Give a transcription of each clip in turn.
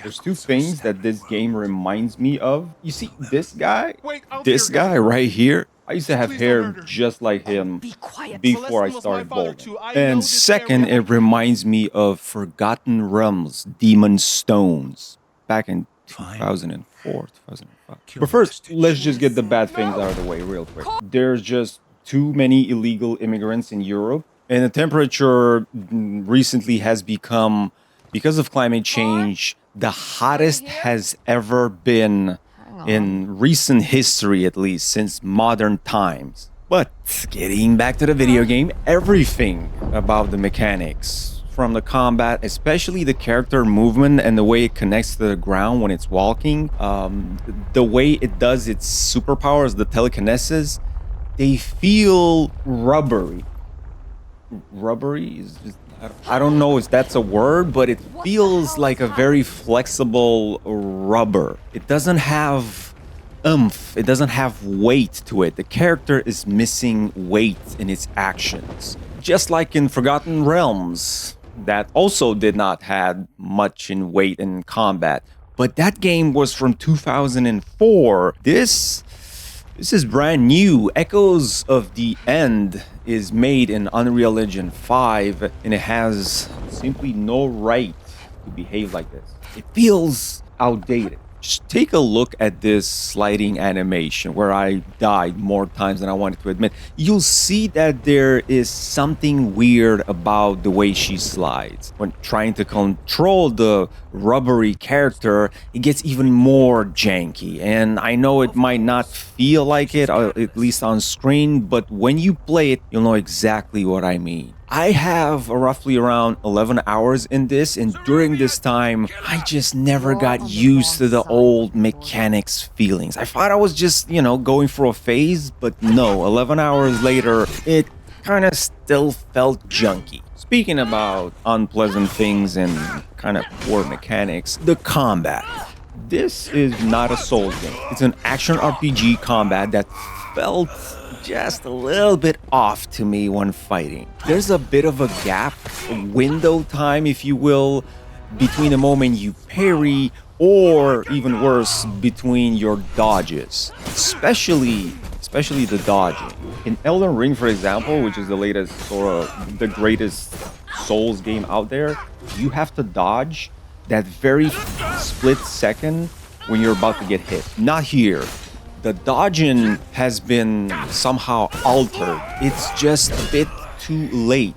There's two things that this game reminds me of. You see, this guy, Wait, I'll be this your guide. guy right here, I used to have Please don't hair hurt her. just like him Be quiet. before I Celestin was my started father bowling. too. I know And this second, area. it reminds me of Forgotten Realms, Demon Stones, back in 2004, 2005. But first, let's just get the bad things out of the way real quick. There's just too many illegal immigrants in Europe, and the temperature recently has become, because of climate change, the hottest has ever been in recent history, at least since modern times. But getting back to the video game, everything about the mechanics, from the combat, especially the character movement and the way it connects to the ground when it's walking, the way it does its superpowers, the telekinesis, they feel rubbery. Rubbery is just, I don't know if that's a word, but it feels like a very flexible rubber. It doesn't have oomph, it doesn't have weight to it. The character is missing weight in its actions. Just like in Forgotten Realms, that also did not have much in weight in combat. But that game was from 2004. This is brand new. Echoes of the End is made in Unreal Engine 5, and it has simply no right to behave like this. It feels outdated. Just take a look at this sliding animation where I died more times than I wanted to admit. You'll see that there is something weird about the way she slides. When trying to control the rubbery character, it gets even more janky. And I know it might not feel like it, at least on screen, but when you play it, you'll know exactly what I mean. I have roughly around 11 hours in this, and during this time, I just never got used to the old mechanics feelings. I thought I was just, going for a phase, but no, 11 hours later, it kind of still felt junky. Speaking about unpleasant things and kind of poor mechanics, the combat. This is not a Souls game. It's an action RPG combat that felt just a little bit off to me when fighting. There's a bit of a gap, a window time, if you will, between the moment you parry or, even worse, between your dodges, especially the dodging. In Elden Ring, for example, which is the latest or the greatest Souls game out there, you have to dodge that very split second when you're about to get hit. Not here. The dodging has been somehow altered. It's just a bit too late.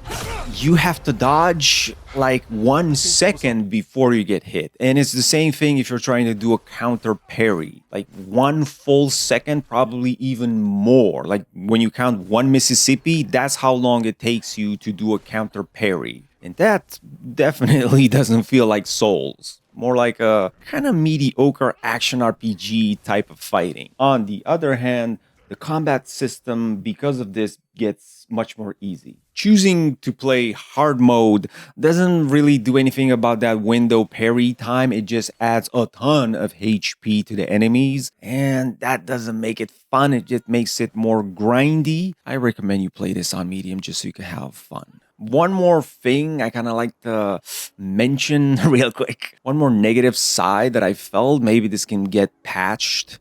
You have to dodge like 1 second before you get hit. And it's the same thing if you're trying to do a counter parry. Like 1 full second, probably even more. Like when you count 1 Mississippi, that's how long it takes you to do a counter parry. And that definitely doesn't feel like Souls. More like a kind of mediocre action RPG type of fighting. On the other hand, the combat system, because of this, gets much more easy. Choosing to play hard mode doesn't really do anything about that window parry time. It just adds a ton of HP to the enemies, and that doesn't make it fun. It just makes it more grindy. I recommend you play this on medium just so you can have fun. One more thing I kind of like to mention real quick. One more negative side that I felt, maybe this can get patched,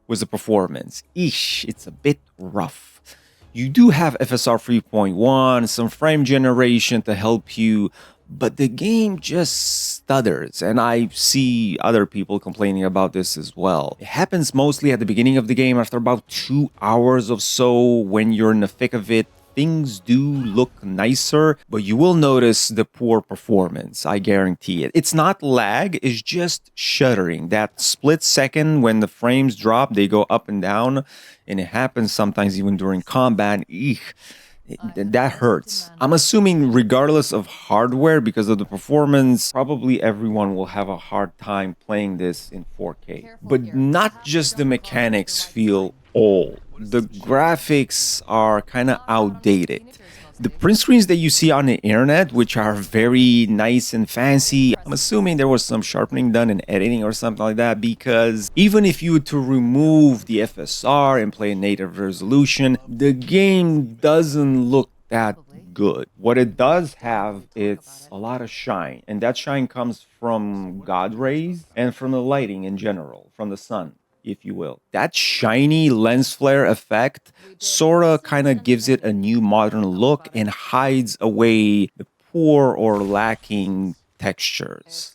was the performance. It's a bit rough. You do have FSR 3.1, some frame generation to help you, but the game just stutters, and I see other people complaining about this as well. It happens mostly at the beginning of the game. After about 2 hours or so, when you're in the thick of it, things do look nicer, but you will notice the poor performance, I guarantee it. It's not lag, it's just shuddering. That split second when the frames drop, they go up and down, and it happens sometimes even during combat. That hurts. I'm assuming regardless of hardware, because of the performance, probably everyone will have a hard time playing this in 4K. But not just the mechanics feel old. The graphics are kind of outdated. The print screens that you see on the internet, which are very nice and fancy, I'm assuming there was some sharpening done in editing or something like that, because even if you were to remove the FSR and play in native resolution, the game doesn't look that good. What it does have, it's a lot of shine, and that shine comes from God rays and from the lighting in general, from the sun, if you will. That shiny lens flare effect sort of kind of gives it a new modern look and hides away the poor or lacking textures.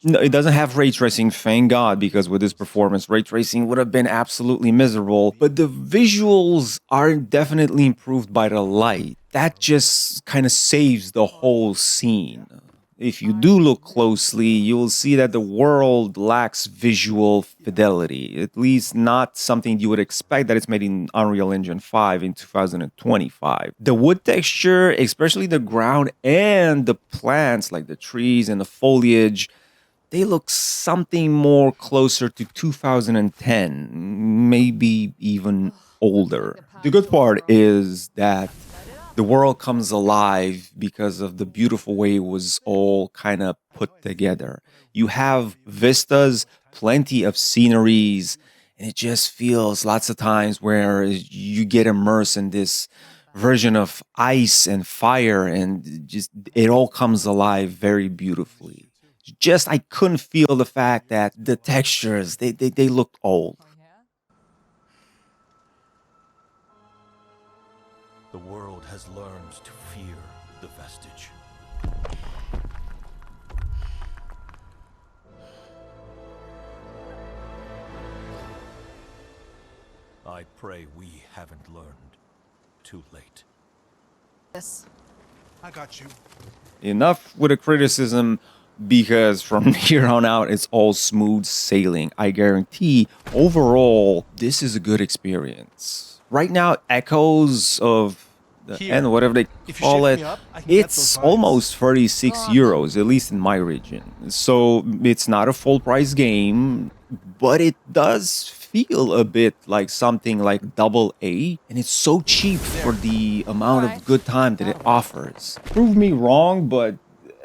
No, it doesn't have ray tracing, thank God, because with this performance, ray tracing would have been absolutely miserable. But the visuals are definitely improved by the light. That just kind of saves the whole scene. If you do look closely, you will see that the world lacks visual fidelity, at least not something you would expect that it's made in Unreal Engine 5 in 2025. The wood texture, especially the ground and the plants like the trees and the foliage, they look something more closer to 2010, maybe even older. The good part is that the world comes alive because of the beautiful way it was all kind of put together. You have vistas, plenty of sceneries, and it just feels lots of times where you get immersed in this version of ice and fire, and just it all comes alive very beautifully. Just I couldn't feel the fact that the textures they looked old. The world has learned to fear the vestige. I pray we haven't learned too late. Yes. I got you. Enough with the criticism, because from here on out it's all smooth sailing. I guarantee overall this is a good experience. Right now, echoes of the end, whatever they call it, it's almost 36 euros, at least in my region. So it's not a full price game, but it does feel a bit like something like double A, and it's so cheap for the amount of good time that it offers. Prove me wrong, but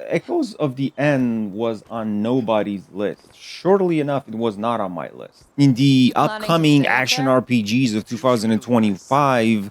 Echoes of the End was on nobody's list. Shortly enough, it was not on my list. In the upcoming action RPGs of 2025,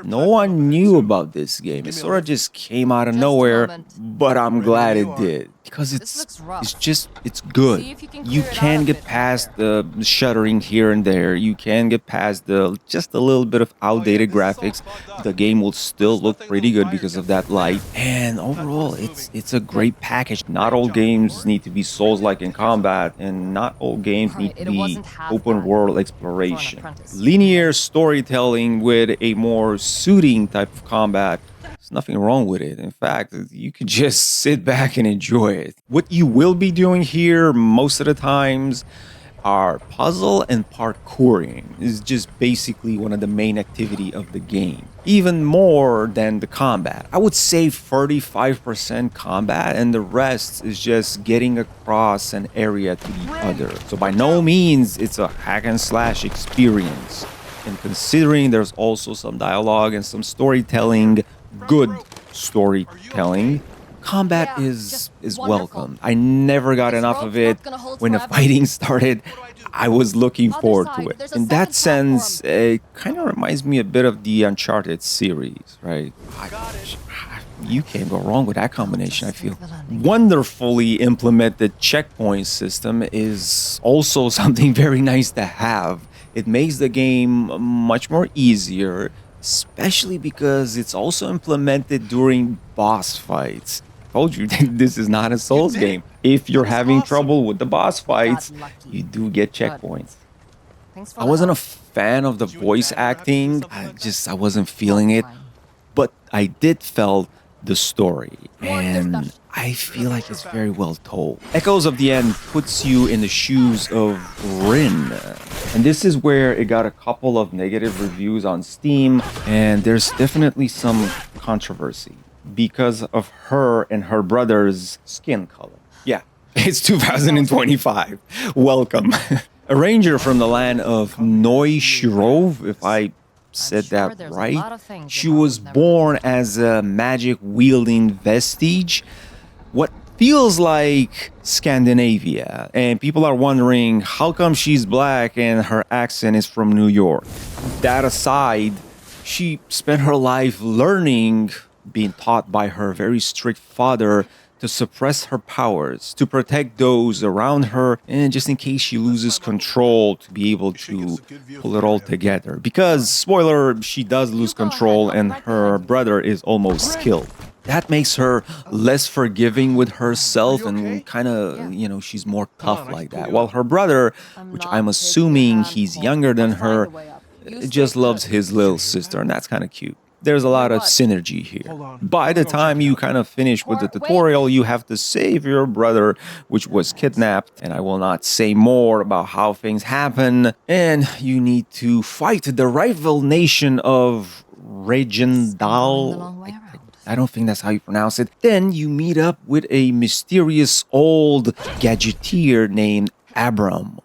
no one knew about this game. It sort of just came out of nowhere, but I'm glad it did. Because it's good. You can get past the shuddering here and there. You can get past just a little bit of outdated graphics. The game will still look pretty good because of that light. And overall, it's a great package. Not all games need to be Souls-like in combat, and not all games need to be open world exploration. Linear storytelling with a more suiting type of combat, there's nothing wrong with it. In fact, you can just sit back and enjoy it. What you will be doing here most of the times are puzzle and parkouring. Is just basically one of the main activity of the game. Even more than the combat. I would say 35% combat, and the rest is just getting across an area to the other. So by no means it's a hack and slash experience. And considering there's also some dialogue and some storytelling, good storytelling, combat is welcome. I never got enough of it. When the fighting started, I was looking forward to it. In that sense, it kind of reminds me a bit of the Uncharted series, right? You can't go wrong with that combination, I feel. Wonderfully implemented checkpoint system is also something very nice to have. It makes the game much more easier, especially because it's also implemented during boss fights. I told you this is not a Souls game. If you're having trouble with the boss fights, you do get checkpoints. I wasn't a fan of the voice acting. I wasn't feeling it. But I did felt the story, and I feel like it's very well told. Echoes of the End puts you in the shoes of Rin, and this is where it got a couple of negative reviews on Steam, and there's definitely some controversy because of her and her brother's skin color. Yeah, it's 2025. Welcome. A ranger from the land of Neushirov, if I said that right. She was born as a magic-wielding vestige, what feels like Scandinavia, and people are wondering how come she's black and her accent is from New York. That aside, she spent her life learning being taught by her very strict father to suppress her powers, to protect those around her, and just in case she loses control, to be able to pull it all together. Because, spoiler, she does lose control and her brother is almost killed. That makes her less forgiving with herself and kind of, she's more tough like that. While her brother, which I'm assuming he's younger than her, just loves his little sister, and that's kind of cute. There's a lot of synergy here. By the time you kind of finish with the tutorial, you have to save your brother, which was kidnapped, and I will not say more about how things happen. And you need to fight the rival nation of Regendal. I don't think that's how you pronounce it. Then you meet up with a mysterious old gadgeteer named Abram,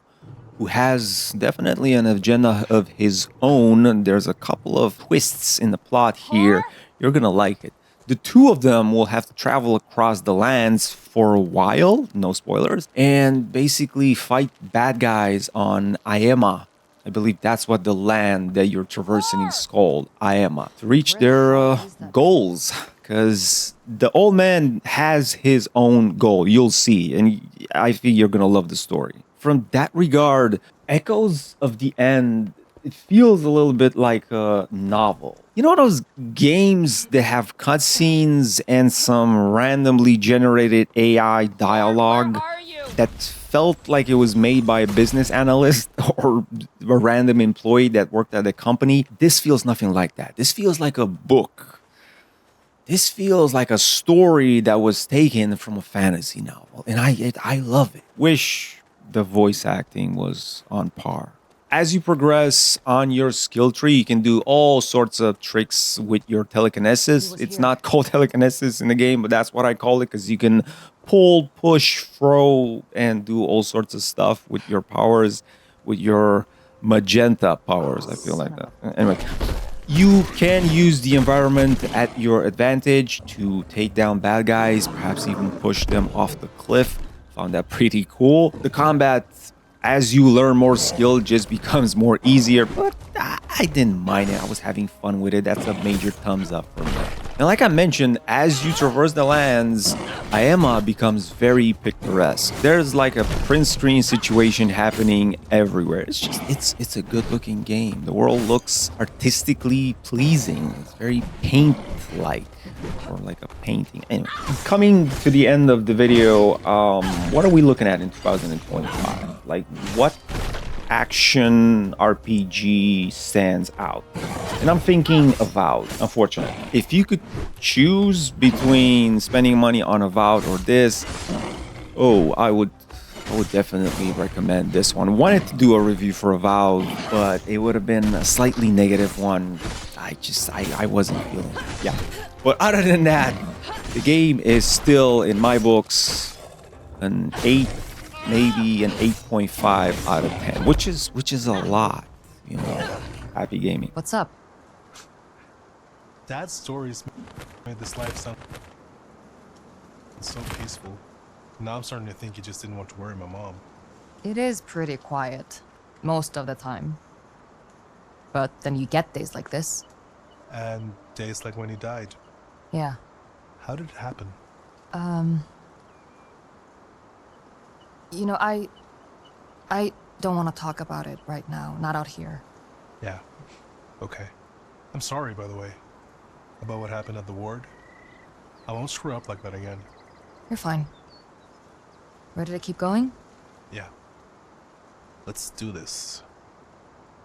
who has definitely an agenda of his own. There's a couple of twists in the plot here. You're gonna like it. The two of them will have to travel across the lands for a while, no spoilers, and basically fight bad guys on Aema. I believe that's what the land that you're traversing is called, Aema, to reach their goals. Because the old man has his own goal, you'll see, and I think you're gonna love the story. From that regard, Echoes of the End, it feels a little bit like a novel. You know those games that have cutscenes and some randomly generated AI dialogue that felt like it was made by a business analyst or a random employee that worked at a company? This feels nothing like that. This feels like a book. This feels like a story that was taken from a fantasy novel, and I love it. Wish the voice acting was on par. As you progress on your skill tree, you can do all sorts of tricks with your telekinesis. It's not called telekinesis in the game, but that's what I call it because you can pull, push, throw, and do all sorts of stuff with your powers, with your magenta powers. I feel like that. Anyway, you can use the environment at your advantage to take down bad guys, perhaps even push them off the cliff. Found that pretty cool. The combat, as you learn more skill, just becomes more easier, but I didn't mind it. I was having fun with it. That's a major thumbs up for me. And like I mentioned, as you traverse the lands, Aema becomes very picturesque. There's like a print screen situation happening everywhere. It's a good looking game. The world looks artistically pleasing. It's very paint-like, or like a painting. Anyway, coming to the end of the video, what are we looking at in 2025? Like, what action RPG stands out? And I'm thinking Avowed, unfortunately. If you could choose between spending money on Avowed or this, I would definitely recommend this one. Wanted to do a review for Avowed, but it would have been a slightly negative one. I wasn't feeling it. Yeah. But other than that, the game is still, in my books, an 8, maybe an 8.5 out of 10, which is a lot, Happy gaming. What's up? Dad's stories made this life sound so peaceful. Now I'm starting to think he just didn't want to worry my mom. It is pretty quiet, most of the time. But then you get days like this. And days like when he died. Yeah. How did it happen? I don't want to talk about it right now, not out here. Yeah. Okay. I'm sorry, by the way, about what happened at the ward. I won't screw up like that again. You're fine. Ready to keep going? Yeah. Let's do this.